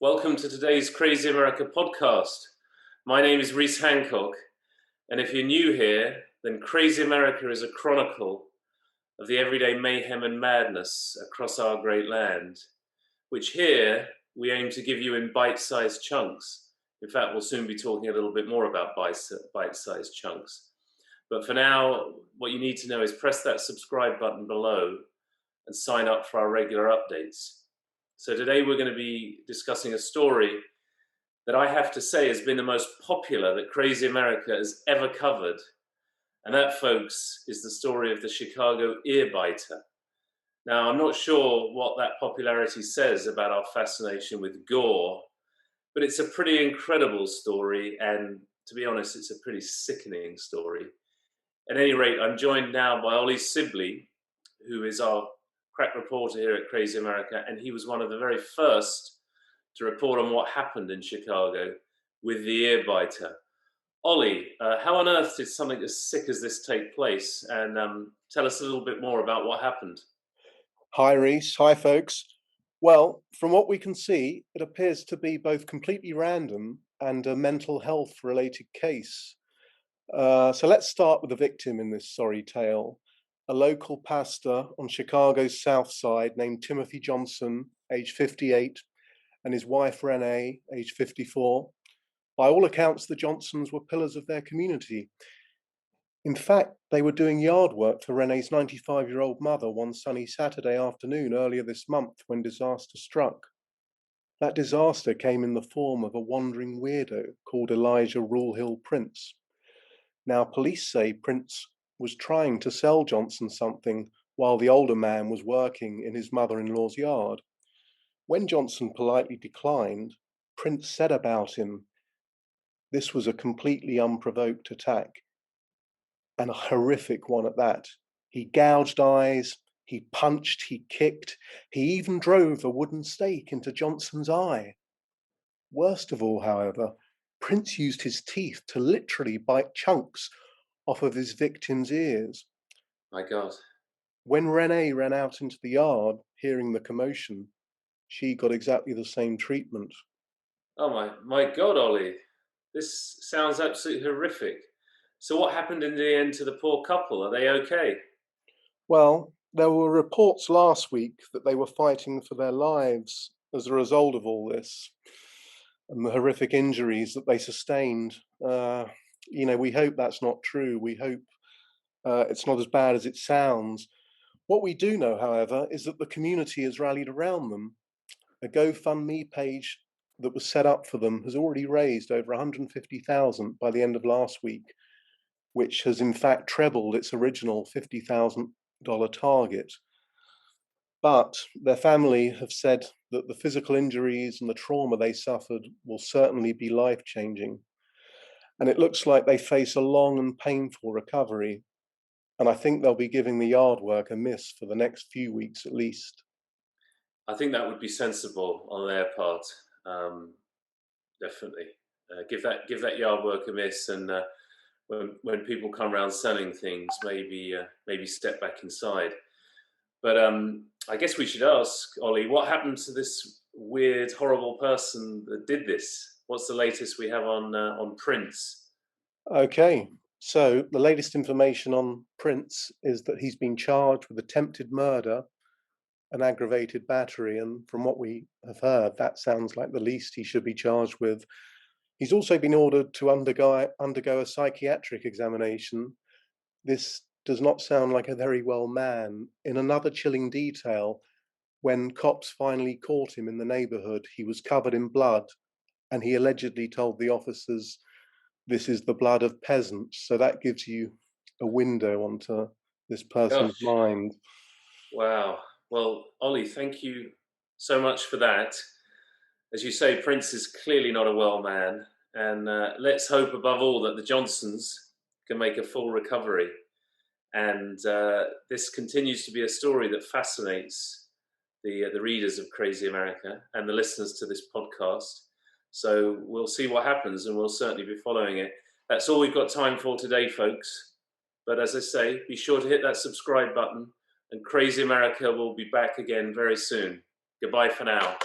Welcome to today's Crazy America podcast. My name is Reese Hancock, and if you're new here, then Crazy America is a chronicle of the everyday mayhem and madness across our great land, which here we aim to give you in bite-sized chunks. In fact, we'll soon be talking a little bit more about bite-sized chunks. But for now, what you need to know is press that subscribe button below and sign up for our regular updates. So today we're going to be discussing a story that I have to say has been the most popular that Crazy America has ever covered. And that, folks, is the story of the Chicago earbiter. Now, I'm not sure what that popularity says about our fascination with gore, but it's a pretty incredible story, and to be honest, it's a pretty sickening story. At any rate, I'm joined now by Ollie Sibley, who is our crack reporter here at Crazy America, and he was one of the very first to report on what happened in Chicago with the earbiter. Ollie, how on earth did something as sick as this take place? And tell us a little bit more about what happened. Hi, Reese. Hi, folks. Well, from what we can see, it appears to be both completely random and a mental health related case. So let's start with the victim in this sorry tale. A local pastor on Chicago's south side named Timothy Johnson, age 58, and his wife Renee, age 54. By all accounts, the Johnsons were pillars of their community. In fact, they were doing yard work for Renee's 95-year-old mother one sunny Saturday afternoon earlier this month when disaster struck. That disaster came in the form of a wandering weirdo called Elijah Rule-Hill Prince. Now, police say Prince was trying to sell Johnson something while the older man was working in his mother-in-law's yard. When Johnson politely declined, Prince said about him, this was a completely unprovoked attack, and a horrific one at that. He gouged eyes, he punched, he kicked, he even drove a wooden stake into Johnson's eye. Worst of all, however, Prince used his teeth to literally bite chunks off of his victim's ears. My God. When Renee ran out into the yard, hearing the commotion, she got exactly the same treatment. Oh my God, Ollie. This sounds absolutely horrific. So what happened in the end to the poor couple? Are they okay? Well, there were reports last week that they were fighting for their lives as a result of all this and the horrific injuries that they sustained. We hope that's not true. We hope it's not as bad as it sounds. What we do know, however, is that the community has rallied around them. A GoFundMe page that was set up for them has already raised over $150,000 by the end of last week, which has in fact trebled its original $50,000 target. But their family have said that the physical injuries and the trauma they suffered will certainly be life-changing. And it looks like they face a long and painful recovery. And I think they'll be giving the yard work a miss for the next few weeks at least. I think that would be sensible on their part. Definitely. Give that yard work a miss, and when people come around selling things, maybe step back inside. But I guess we should ask, Ollie, what happened to this weird, horrible person that did this? What's the latest we have on Prince? Okay, so the latest information on Prince is that he's been charged with attempted murder and aggravated battery, and from what we have heard, that sounds like the least he should be charged with. He's also been ordered to undergo a psychiatric examination. This does not sound like a very well man. In another chilling detail, when cops finally caught him in the neighborhood, he was covered in blood, and he allegedly told the officers, this is the blood of peasants. So that gives you a window onto this person's mind. Wow. Well, Ollie, thank you so much for that. As you say, Prince is clearly not a well man, and let's hope above all that the Johnsons can make a full recovery. And this continues to be a story that fascinates the readers of Crazy America and the listeners to this podcast. So we'll see what happens, and we'll certainly be following it. That's all we've got time for today, folks. But as I say, be sure to hit that subscribe button, and Crazy America will be back again very soon. Goodbye for now.